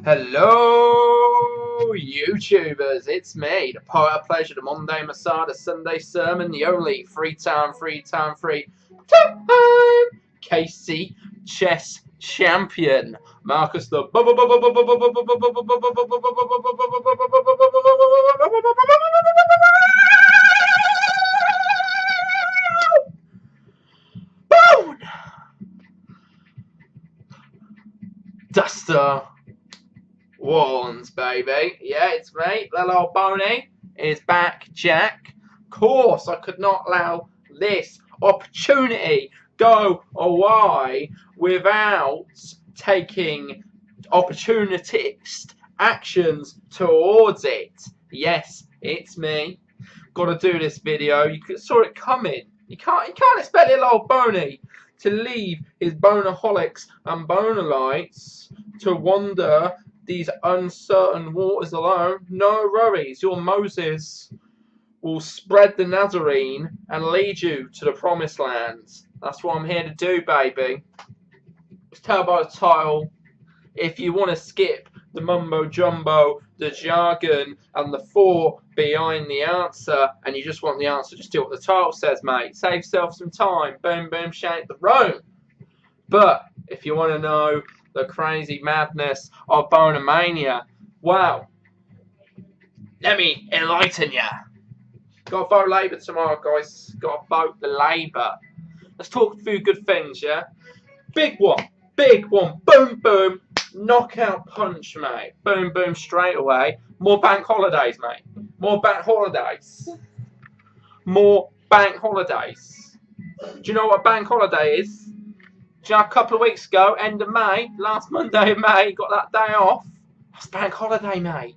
Hello, YouTubers. It's me, the Poet of Pleasure, the Monday Messiah, the Sunday Sermon, the only free time KC chess champion, Marcus the Boneduster Warns, baby. Yeah, it's me, little old Boney is back, Jack. Of course, I could not allow this opportunity go away without taking opportunist actions towards it. Yes, it's me. Got to do this video. You saw it coming. You can't expect little old Boney to leave his bonaholics and bonalites to wander these uncertain waters alone. No worries, your Moses will spread the Nazarene and lead you to the promised lands. That's what I'm here to do, baby. Just tell by the title. If you want to skip the mumbo jumbo, the jargon, and the thought behind the answer, and you just want the answer, just do what the title says, mate. Save yourself some time. Boom, boom, shake the room. But if you want to know the crazy madness of Bonemania, well, let me enlighten ya. Got to vote Labour tomorrow, guys. Got to vote the Labour. Let's talk a few good things, yeah? Big one. Boom, boom. Knockout punch, mate. Boom, boom, straight away. More bank holidays, mate. More bank holidays. More bank holidays. Do you know what a bank holiday is? Do you know, a couple of weeks ago, end of May, last Monday of May, got that day off. That's bank holiday, mate.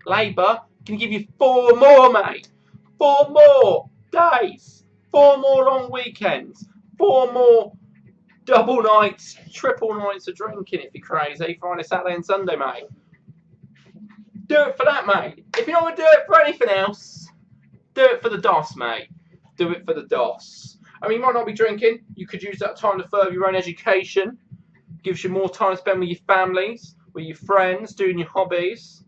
Labour can give you 4 more, mate. 4 more days. 4 more long weekends. 4 more double nights, triple nights of drinking if you're crazy. Friday, Saturday and Sunday, mate. Do it for that, mate. If you're not going to do it for anything else, do it for the DOS, mate. Do it for the DOS. I mean, you might not be drinking. You could use that time to further your own education. Gives you more time to spend with your families, with your friends, doing your hobbies.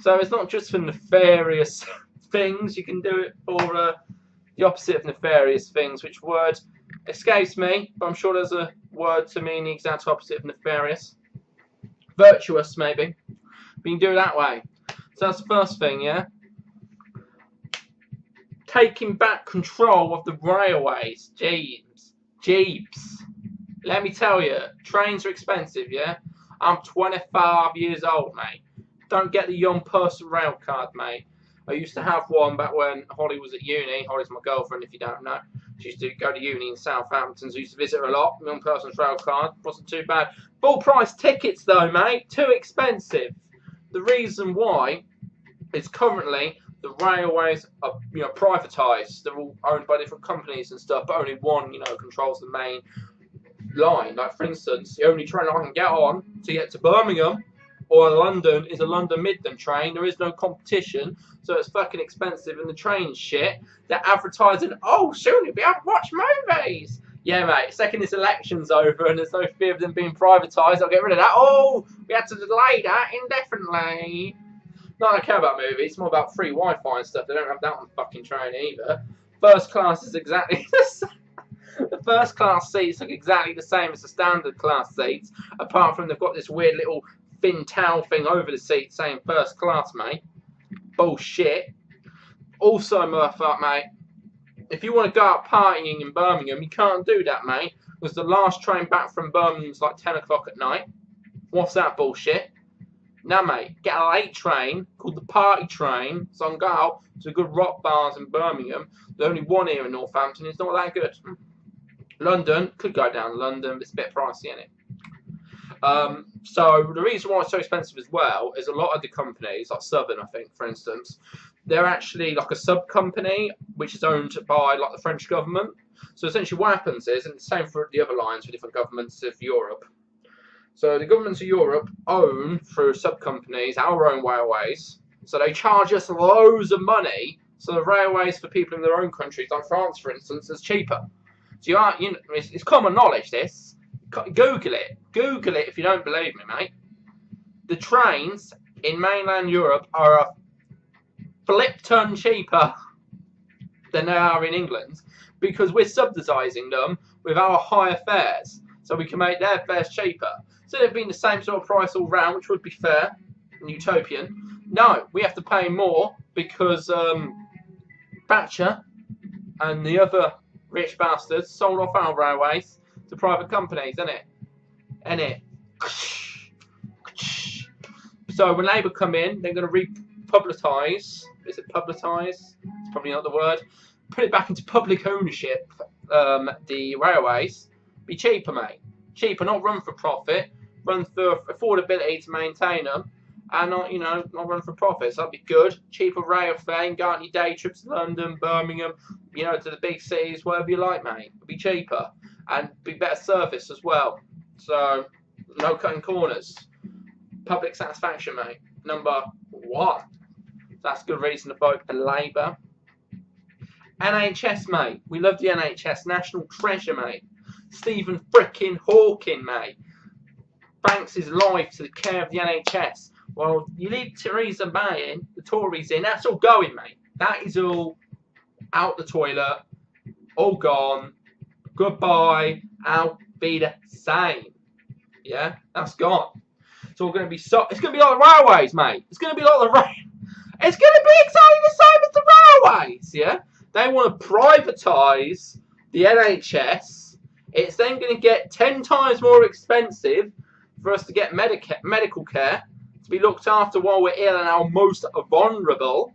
So it's not just for nefarious things. You can do it for the opposite of nefarious things, which word escapes me, but I'm sure there's a word to mean the exact opposite of nefarious. Virtuous, maybe. But you can do it that way. So that's the first thing, yeah? Taking back control of the railways. Jeeps. Let me tell you, trains are expensive, yeah? I'm 25 years old, mate. Don't get the young person rail card, mate. I used to have one back when Holly was at uni. Holly's my girlfriend, if you don't know. She used to go to uni in Southampton, so I used to visit her a lot. Young person's rail card. Wasn't too bad. Full price tickets, though, mate. Too expensive. The reason why is currently the railways are, privatised. They're all owned by different companies and stuff, but only one, controls the main line. Like, for instance, the only train I can get on to get to Birmingham or London is a London Midland train. There is no competition, so it's fucking expensive, and the train's shit. They're advertising, oh, soon you'll be able to watch movies. Yeah, mate, second this election's over and there's no fear of them being privatised, I'll get rid of that. Oh, we had to delay that indefinitely. No, I don't care about movies. It's more about free Wi-Fi and stuff. They don't have that on the fucking train either. First class is exactly the same. The first class seats look exactly the same as the standard class seats, apart from they've got this weird little thin towel thing over the seat saying first class, mate. Bullshit. Also, motherfucker, mate, if you want to go out partying in Birmingham, you can't do that, mate, because the last train back from Birmingham's like 10 o'clock at night. What's that bullshit? Now, mate, get a late train called the party train. So I can go out to good rock bars in Birmingham. There's only one here in Northampton. It's not that good. London, could go down to London, but it's a bit pricey, isn't it? So the reason why it's so expensive as well is a lot of the companies, like Southern, I think, for instance, they're actually like a sub-company which is owned by like the French government. So essentially what happens is, and the same for the other lines for different governments of Europe, so the governments of Europe own, through sub-companies, our own railways. So they charge us loads of money, so the railways for people in their own countries, like France, for instance, is cheaper. So it's common knowledge, this. Google it. Google it if you don't believe me, mate. the trains in mainland Europe are a flip ton cheaper than they are in England because we're subsidising them with our higher fares, so we can make their fares cheaper. So they've been the same sort of price all round, which would be fair and utopian. No, we have to pay more because Thatcher and the other rich bastards sold off our railways to private companies, innit? So when Labour come in, they're going to republicise. Is it publicise? It's probably not the word. Put it back into public ownership. The railways be cheaper, mate. Cheaper, not run for profit. Run for affordability to maintain them, and not run for profits. That'd be good. Cheaper rail fare. You can go on your day trips to London, Birmingham, to the big cities, wherever you like, mate. It'd be cheaper and be better service as well. So no cutting corners. Public satisfaction, mate. Number 1. That's a good reason to vote for Labour. NHS, mate. We love the NHS. National treasure, mate. Stephen frickin' Hawking, mate. Banks his life to the care of the NHS. Well, you leave Theresa May in, the Tories in, that's all going, mate. That is all out the toilet, all gone. Goodbye. I'll be the same. Yeah, that's gone. It's all going to be it's going to be like the railways, mate. It's going to be like the It's going to be exactly the same as the railways. Yeah, they want to privatise the NHS. It's then going to get 10 times more expensive for us to get medical care, to be looked after while we're ill and our most vulnerable.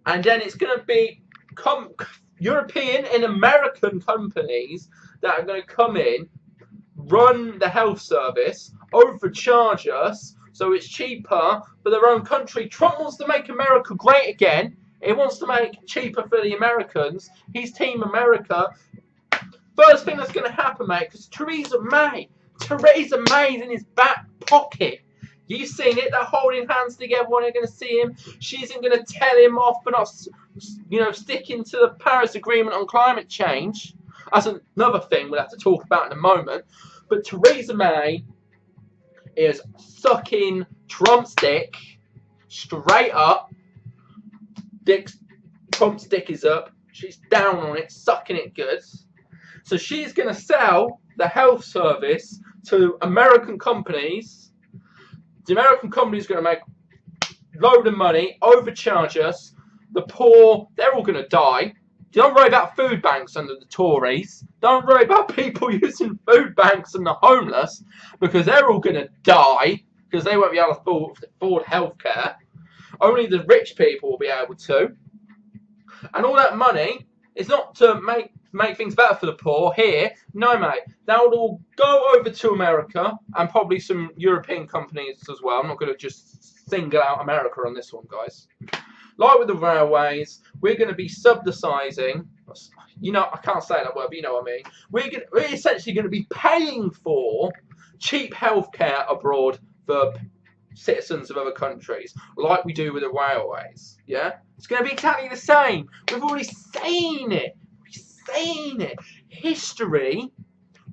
And then it's going to be European and American companies that are going to come in, run the health service, overcharge us so it's cheaper for their own country. Trump wants to make America great again. He wants to make it cheaper for the Americans. He's Team America. First thing that's going to happen, mate, because Theresa May's in his back pocket. You've seen it. They're holding hands together when they're going to see him. She isn't going to tell him off for not, sticking to the Paris Agreement on climate change. That's another thing we'll have to talk about in a moment. But Theresa May is sucking Trump's dick straight up. Trump's dick is up. She's down on it, sucking it good. So she's going to sell the health service to American companies. The American companies are going to make a load of money, overcharge us. The poor, they're all going to die. Don't worry about food banks under the Tories. Don't worry about people using food banks and the homeless, because they're all going to die because they won't be able to afford healthcare. Only the rich people will be able to. And all that money is not to make things better for the poor here. No, mate. That will all go over to America and probably some European companies as well. I'm not going to just single out America on this one, guys. Like with the railways, we're going to be subsidising. I can't say that word, but you know what I mean. We're essentially going to be paying for cheap healthcare abroad for citizens of other countries, like we do with the railways. Yeah, it's going to be exactly the same. We've already seen it. History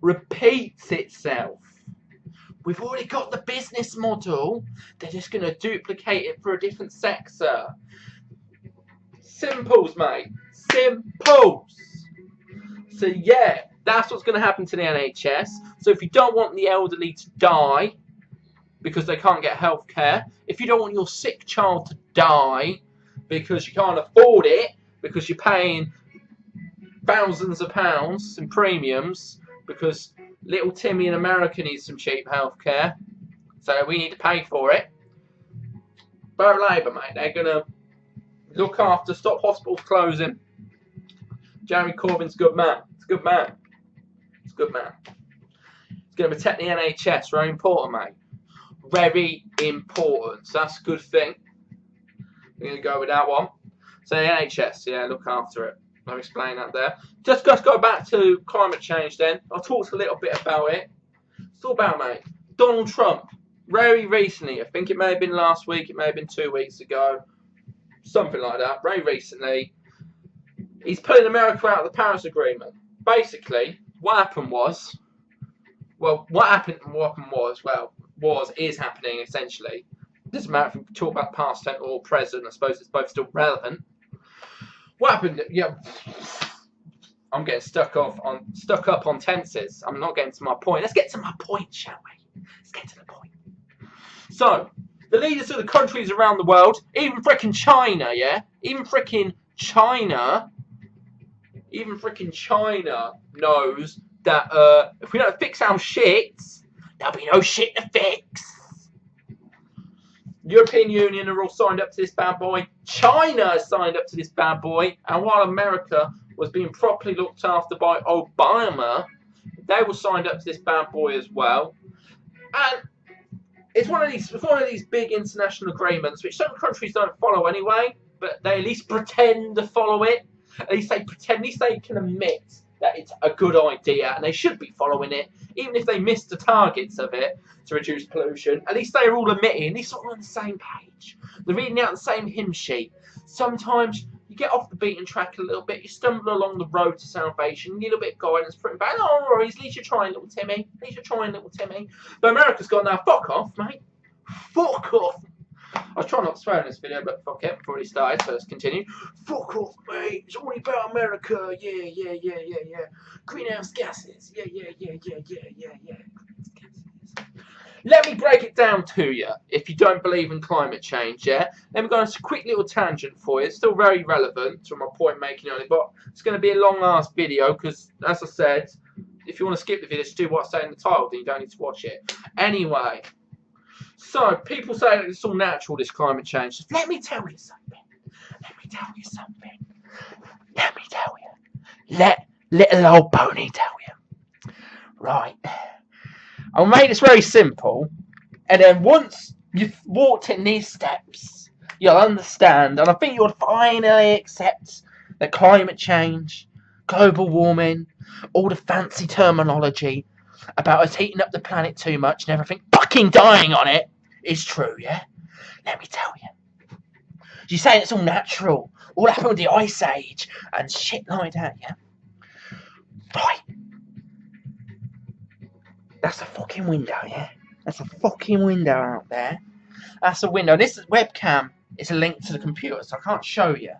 repeats itself. We've already got the business model. They're just going to duplicate it for a different sector. Simples, mate. Simples. So yeah, that's what's going to happen to the NHS. So if you don't want the elderly to die because they can't get health care, if you don't want your sick child to die because you can't afford it, because you're paying thousands of pounds in premiums because little Timmy in America needs some cheap health care, so we need to pay for it. Vote Labour, mate. They're going to look after, stop hospitals closing. Jeremy Corbyn's a good man. He's a good man. He's a good man. He's going to protect the NHS. Very important, mate. Very important. So that's a good thing. We're going to go with that one. So the NHS, yeah, look after it. I'll explain that there. Just go back to climate change then. I talked a little bit about it. It's all about, mate, Donald Trump. Very recently, I think it may have been last week, it may have been 2 weeks ago, something like that. Very recently, he's pulling America out of the Paris Agreement. Basically, what happened was, is happening essentially. Doesn't matter if we talk about past tense or present. I suppose it's both still relevant. What happened? Yeah, I'm getting stuck up on tenses. I'm not getting to my point. Let's get to my point, shall we? Let's get to the point. So, the leaders of the countries around the world, even frickin' China, yeah, even frickin' China knows that if we don't fix our shit, there'll be no shit to fix. European Union are all signed up to this bad boy. China has signed up to this bad boy. And while America was being properly looked after by Obama, they were signed up to this bad boy as well. And it's one of these big international agreements which some countries don't follow anyway, but they at least pretend to follow it. At least they pretend. At least they can admit that it's a good idea, and they should be following it, even if they miss the targets of it to reduce pollution. At least they're all admitting, at least they're all on the same page. They're reading out the same hymn sheet. Sometimes you get off the beaten track a little bit, you stumble along the road to salvation, you need a little bit of guidance, pretty bad. No worries, at least you're trying, little Timmy. At least you're trying, little Timmy. But America's gone now, fuck off, mate. Fuck off. I was trying not to swear in this video, but fuck it, before we started, so let's continue. Fuck off, mate. It's only about America. Yeah. Greenhouse gases. Yeah. Let me break it down to you, if you don't believe in climate change, yeah? Let me go on a quick little tangent for you. It's still very relevant to my point making on it, but it's going to be a long-ass video, because, as I said, if you want to skip the video, just do what I say in the title, then you don't need to watch it. Anyway. So, people say that it's all natural, this climate change. Just let me tell you something. Let little old Boney tell you. Right. I'll make this very simple. And then once you've walked in these steps, you'll understand. And I think you'll finally accept that climate change, global warming, all the fancy terminology about us heating up the planet too much and everything fucking dying on it is true, yeah? Let me tell you. You're saying it's all natural. All happened with the Ice Age and shit like that, yeah? Right. That's a fucking window, yeah? That's a fucking window out there. That's a window. This webcam is a link to the computer, so I can't show you.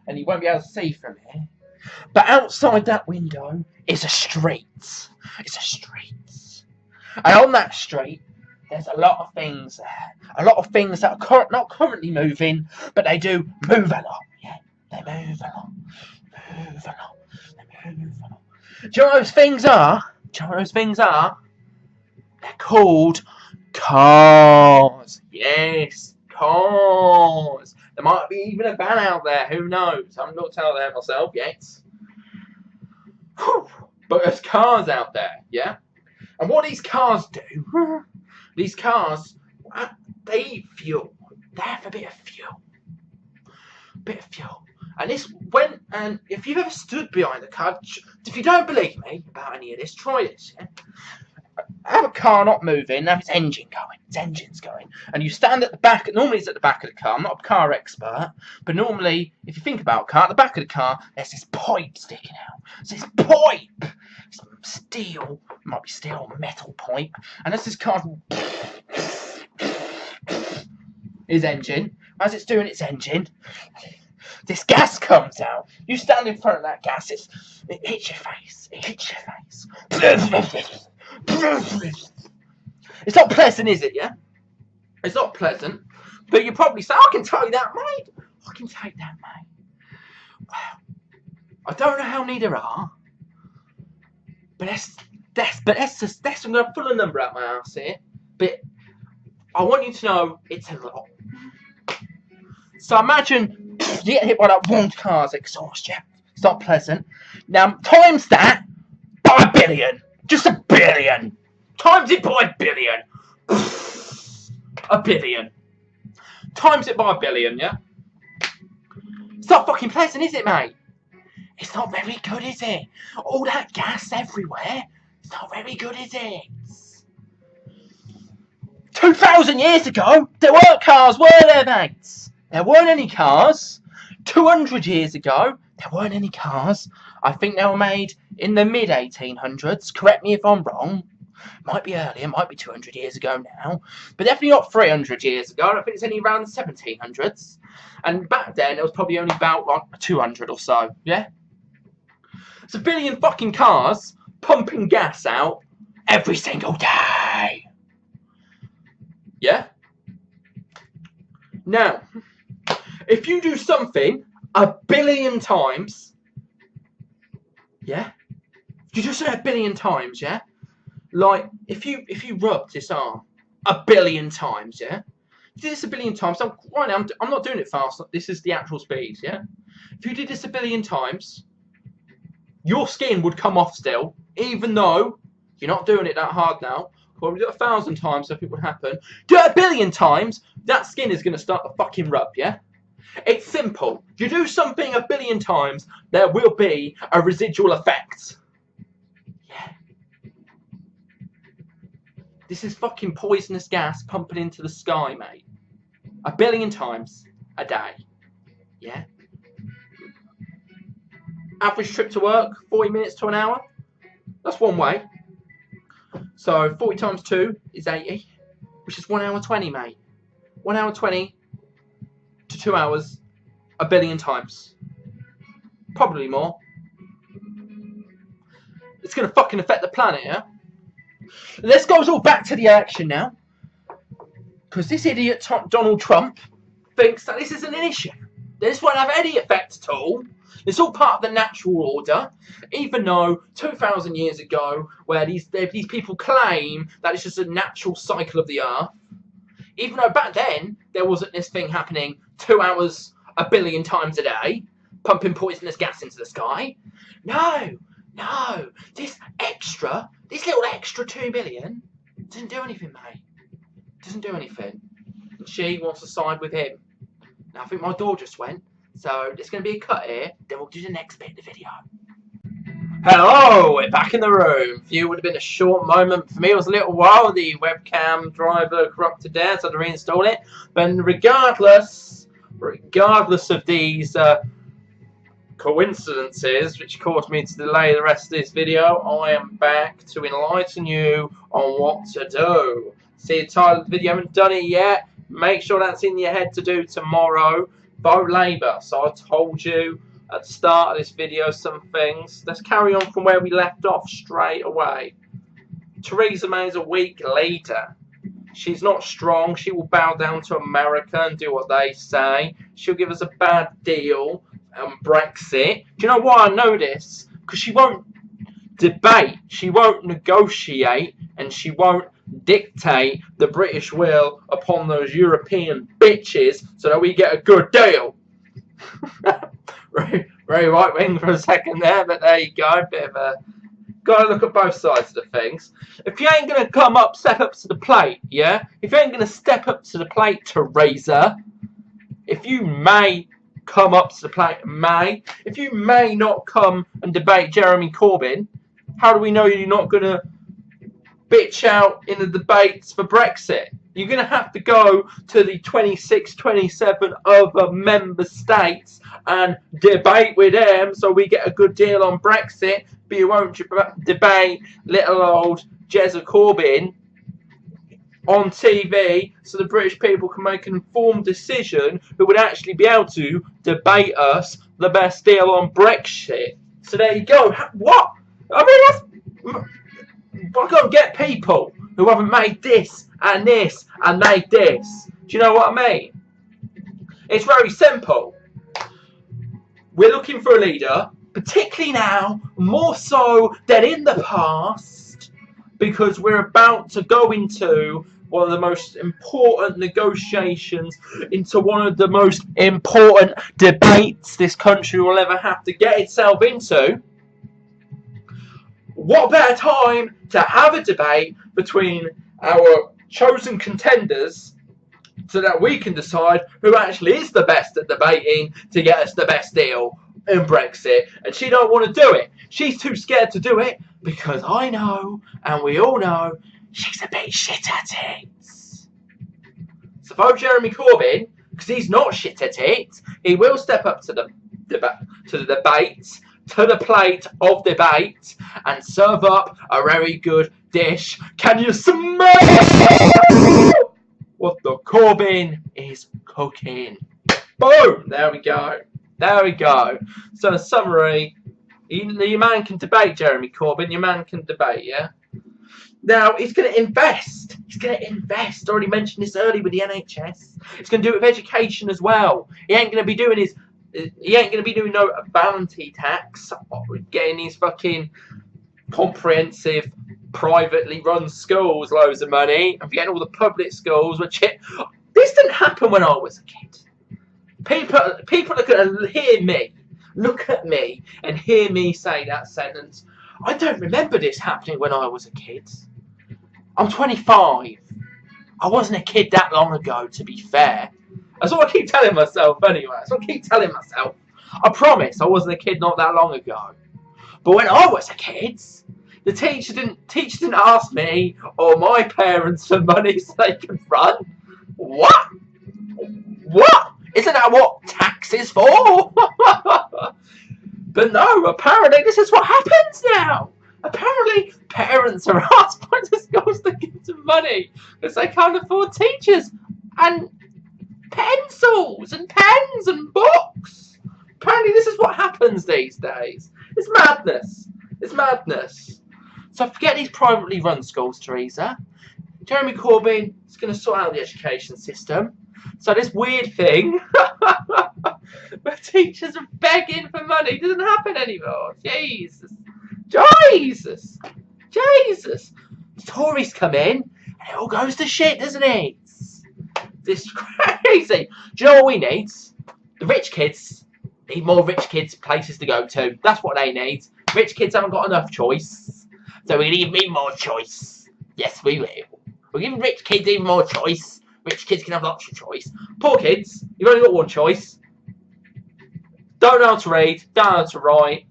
And you won't be able to see from here. But outside that window is a street. It's a street. And on that street, there's a lot of things there. A lot of things that are not currently moving, but they do move a lot. Yeah, they move a lot. They move a lot. Do you know what those things are? They're called cars. Yes, cars. There might be even a van out there. Who knows? I haven't looked out there myself yet. Whew. But there's cars out there, yeah? And what these cars do... These cars, they eat fuel. They have a bit of fuel. And if you've ever stood behind a car, if you don't believe me about any of this, try this. Yeah? Have a car not moving, have its engine going. Its engine's going. And you stand at the back, normally it's at the back of the car. I'm not a car expert, but normally, if you think about a car, at the back of the car, there's this pipe sticking out. So this pipe, steel, might be steel or metal pipe, and as this car, his engine, as it's doing its engine, this gas comes out. You stand in front of that gas, it hits your face. It's not pleasant, is it, yeah? It's not pleasant. But you probably say, I can take that, mate. Well, I don't know how many there are. But that's I'm going to pull a number out my ass here. But I want you to know it's a lot. So imagine you get hit by that one car's exhaust, yeah? It's not pleasant. Now, times that by a billion. Just a billion. Times it by a billion. A billion. Times it by a billion, yeah? It's not fucking pleasant, is it, mate? It's not very good, is it? All that gas everywhere. It's not very good, is it? 2,000 years ago, there weren't cars, were there, mates? There weren't any cars. 200 years ago, there weren't any cars. I think they were made in the mid-1800s. Correct me if I'm wrong. Might be earlier, might be 200 years ago now, but definitely not 300 years ago. I think it's only around the 1700s. And back then, it was probably only about like 200 or so, yeah? It's a billion fucking cars pumping gas out every single day. Yeah? Now, if you do something a billion times, yeah? If you do something a billion times, yeah? Like, if you rubbed this arm a billion times, yeah? If you did this a billion times, right now, I'm not doing it fast. This is the actual speed, yeah? If you did this a billion times, your skin would come off still, even though you're not doing it that hard now. Probably do it 1,000 times, so if it would happen. Do it a billion times, that skin is going to start to fucking rub, yeah? It's simple. You do something a billion times, there will be a residual effect. Yeah. This is fucking poisonous gas pumping into the sky, mate. A billion times a day. Yeah? Average trip to work, 40 minutes to an hour. That's one way. So 40 times 2 is 80, which is 1 hour 20, mate. 1 hour 20 to 2 hours, a billion times. Probably more. It's going to fucking affect the planet, yeah? Let's go all back to the election now. Because this idiot Donald Trump thinks that this isn't an issue. This won't have any effect at all. It's all part of the natural order, even though 2,000 years ago, where these people claim that it's just a natural cycle of the earth, even though back then there wasn't this thing happening 2 hours a billion times a day, pumping poisonous gas into the sky. No, this little extra 2 billion doesn't do anything, mate. Doesn't do anything. And she wants to side with him. Now I think my door just went. So there's going to be a cut here, then we'll do the next bit of the video. Hello, we're back in the room. For you, it would have been a short moment. For me, it was a little while. The webcam driver corrupted there, so I had to reinstall it. But regardless of these coincidences, which caused me to delay the rest of this video, I am back to enlighten you on what to do. See the title of the video, I haven't done it yet. Make sure that's in your head to do tomorrow. Vote Labour. So I told you at the start of this video some things. Let's carry on from where we left off straight away. Theresa May is a weak leader. She's not strong. She will bow down to America and do what they say. She'll give us a bad deal on Brexit. Do you know why I know this? Because she won't debate. She won't negotiate. And she won't dictate the British will upon those European bitches so that we get a good deal. very right wing for a second there, but there you go. Bit of a gotta look at both sides of the things. If you ain't gonna step up to the plate, yeah? If you ain't gonna step up to the plate, Theresa, if you may come up to the plate, if you may not come and debate Jeremy Corbyn, how do we know you're not gonna bitch out in the debates for Brexit? You're going to have to go to the 26, 27 other member states and debate with them so we get a good deal on Brexit, but you won't debate little old Jezza Corbyn on TV so the British people can make an informed decision who would actually be able to debate us the best deal on Brexit. So there you go. What? I mean, that's... I go get people who haven't made this and this and made this. Do you know what I mean? It's very simple. We're looking for a leader, particularly now, more so than in the past, because we're about to go into one of the most important negotiations, into one of the most important debates this country will ever have to get itself into. What better time to have a debate between our chosen contenders so that we can decide who actually is the best at debating to get us the best deal in Brexit. And she don't want to do it. She's too scared to do it because I know, and we all know, she's a bit shit at it. So vote Jeremy Corbyn, because he's not shit at it. He will step up to the debate, to the plate of debate, and serve up a very good dish. Can you smell what the Corbyn is cooking? Boom! There we go. There we go. So in summary, your man can debate, Jeremy Corbyn. Your man can debate, yeah? Now, he's going to invest. He's going to invest. I already mentioned this earlier with the NHS. He's going to do it with education as well. He ain't going to be doing his... He ain't going to be doing no bounty tax, getting his fucking comprehensive, privately run schools loads of money, and getting all the public schools, which... This didn't happen when I was a kid. People are going to hear me, look at me, and hear me say that sentence. I don't remember this happening when I was a kid. I'm 25. I wasn't a kid that long ago, to be fair. That's what I keep telling myself anyway. That's what I keep telling myself. I promise I wasn't a kid not that long ago. But when I was a kid, the teacher didn't ask me or my parents for money so they could run. What? What? Isn't that what tax is for? But no, apparently this is what happens now. Apparently parents are asked by the schools to give them money because they can't afford teachers and pencils and pens and books. Apparently this is what happens these days. It's madness. It's madness. So forget these privately run schools, Theresa. Jeremy Corbyn is going to sort out the education system. So this weird thing where teachers are begging for money doesn't happen anymore. Jesus. Jesus. Jesus. The Tories come in and it all goes to shit, doesn't it? This is crazy. Do you know what we need? The rich kids need more rich kids places to go to. That's what they need. Rich kids haven't got enough choice. So we're going to give them more choice. Yes, we will. We're giving rich kids even more choice. Rich kids can have lots of choice. Poor kids, you've only got one choice. Don't know how to read, don't know how to write.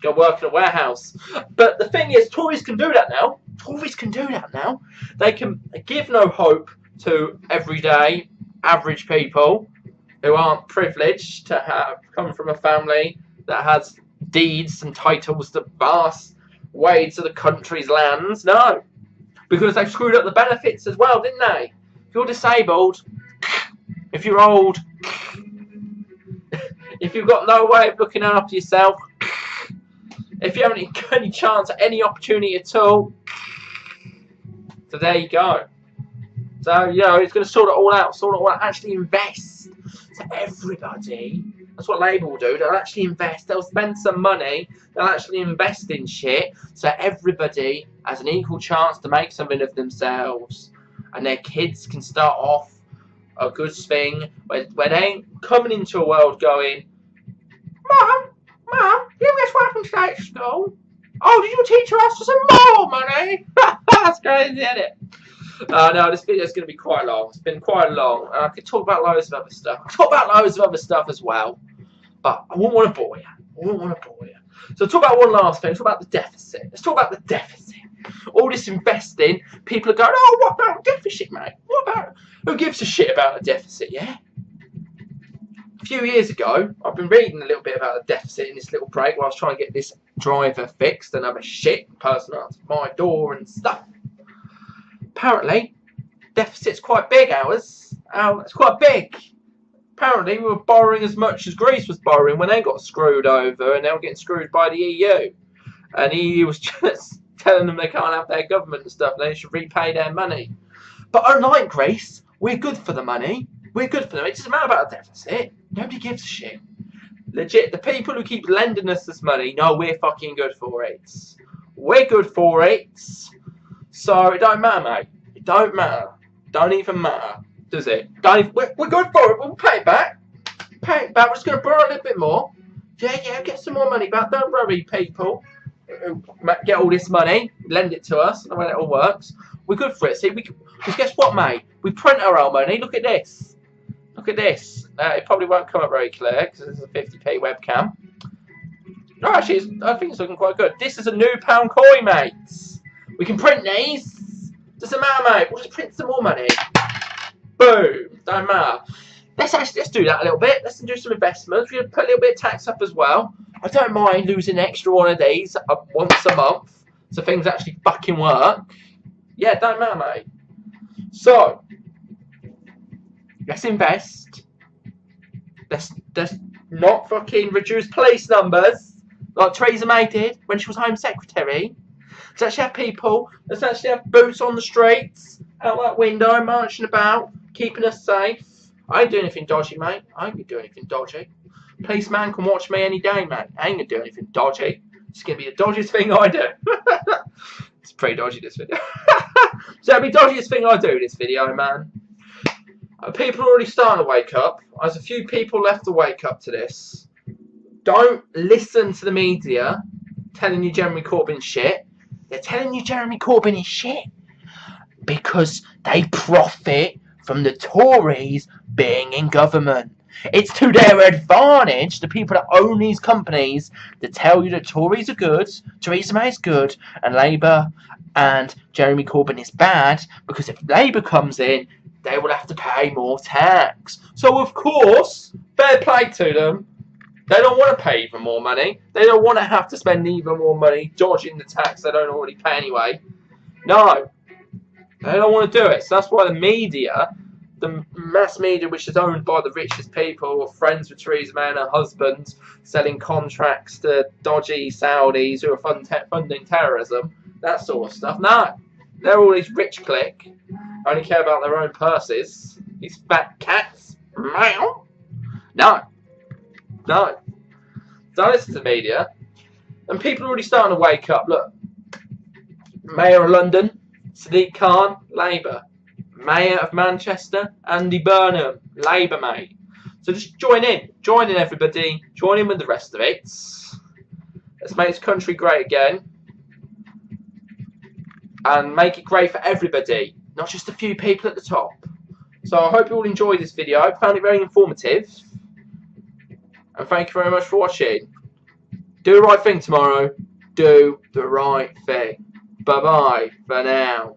Go work in a warehouse. But the thing is, Tories can do that now. Tories can do that now. They can give no hope to everyday, average people who aren't privileged to have come from a family that has deeds and titles to vast waves of the country's lands. No. Because they screwed up the benefits as well, didn't they? If you're disabled, if you're old, if you've got no way of looking after yourself, if you haven't got any chance at any opportunity at all, so there you go. So, you know, he's going to sort it all out, actually invest. So everybody, that's what Labour will do, they'll actually invest, they'll spend some money, they'll actually invest in shit, so everybody has an equal chance to make something of themselves. And their kids can start off a good thing, where they ain't coming into a world going, Mum, you guess what happened today at school? Oh, did your teacher ask for some more money? That's crazy, isn't it? No, this video is going to be quite long. It's been quite long. I could talk about loads of other stuff. I could talk about loads of other stuff as well. But I wouldn't want to bore you. So talk about one last thing. Talk about the deficit. Let's talk about the deficit. All this investing, people are going, oh, what about deficit, mate? What about... Who gives a shit about a deficit, yeah? A few years ago, I've been reading a little bit about the deficit in this little break while I was trying to get this driver fixed and other shit, person answered my door and stuff. Apparently, deficit's quite big, ours. It's quite big. Apparently, we were borrowing as much as Greece was borrowing when they got screwed over, and they were getting screwed by the EU. And the EU was just telling them they can't have their government and stuff, they should repay their money. But unlike Greece, we're good for the money. We're good for them. It doesn't matter about a deficit. Nobody gives a shit. Legit, the people who keep lending us this money know we're fucking good for it. We're good for it. So it don't matter, mate. It don't matter. Don't even matter, does it? We're good for it. We'll pay it back. Pay it back. We're just going to borrow a little bit more. Yeah, get some more money back. Don't worry, people. Get all this money, lend it to us, and the way it all works. We're good for it. See, because guess what, mate? We print our own money. Look at this. Look at this. It probably won't come up very clear because this is a 50p webcam. No, actually, I think it's looking quite good. This is a new pound coin, mates. We can print these. Doesn't matter, mate. We'll just print some more money. Boom. Don't matter. Let's do that a little bit. Let's do some investments. We're going to put a little bit of tax up as well. I don't mind losing an extra one of these once a month. so things actually fucking work. Yeah, it don't matter, mate. So, let's invest. Let's not fucking reduce police numbers like Theresa May did when she was Home Secretary. Let's actually have people. Let's actually have boots on the streets, out that window, marching about, keeping us safe. I ain't doing anything dodgy, mate. I ain't gonna do anything dodgy. Policeman can watch me any day, mate. I ain't gonna do anything dodgy. It's gonna be the dodgiest thing I do. It's pretty dodgy, this video. So it'll be the dodgiest thing I do, this video, man. People are already starting to wake up. There's a few people left to wake up to this. Don't listen to the media telling you Jeremy Corbyn's shit. They're telling you Jeremy Corbyn is shit because they profit from the Tories being in government. It's to their advantage, the people that own these companies, to tell you that Tories are good, Theresa May is good, and Labour and Jeremy Corbyn is bad, because if Labour comes in, they will have to pay more tax. So, of course, fair play to them. They don't want to pay even more money. They don't want to have to spend even more money dodging the tax they don't already pay anyway. No. They don't want to do it. So that's why the media, the mass media, which is owned by the richest people, are friends with Theresa May and her husband, selling contracts to dodgy Saudis who are funding terrorism, that sort of stuff. No. They're all these rich clique, only care about their own purses. These fat cats. Meow. No. No. Don't listen to the media. And people are already starting to wake up. Look. Mayor of London, Sadiq Khan, Labour. Mayor of Manchester, Andy Burnham, Labour, mate. So just join in. Join in, everybody. Join in with the rest of it. Let's make this country great again. And make it great for everybody. Not just a few people at the top. So I hope you all enjoyed this video. I found it very informative. And thank you very much for watching. Do the right thing tomorrow. Do the right thing. Bye-bye for now.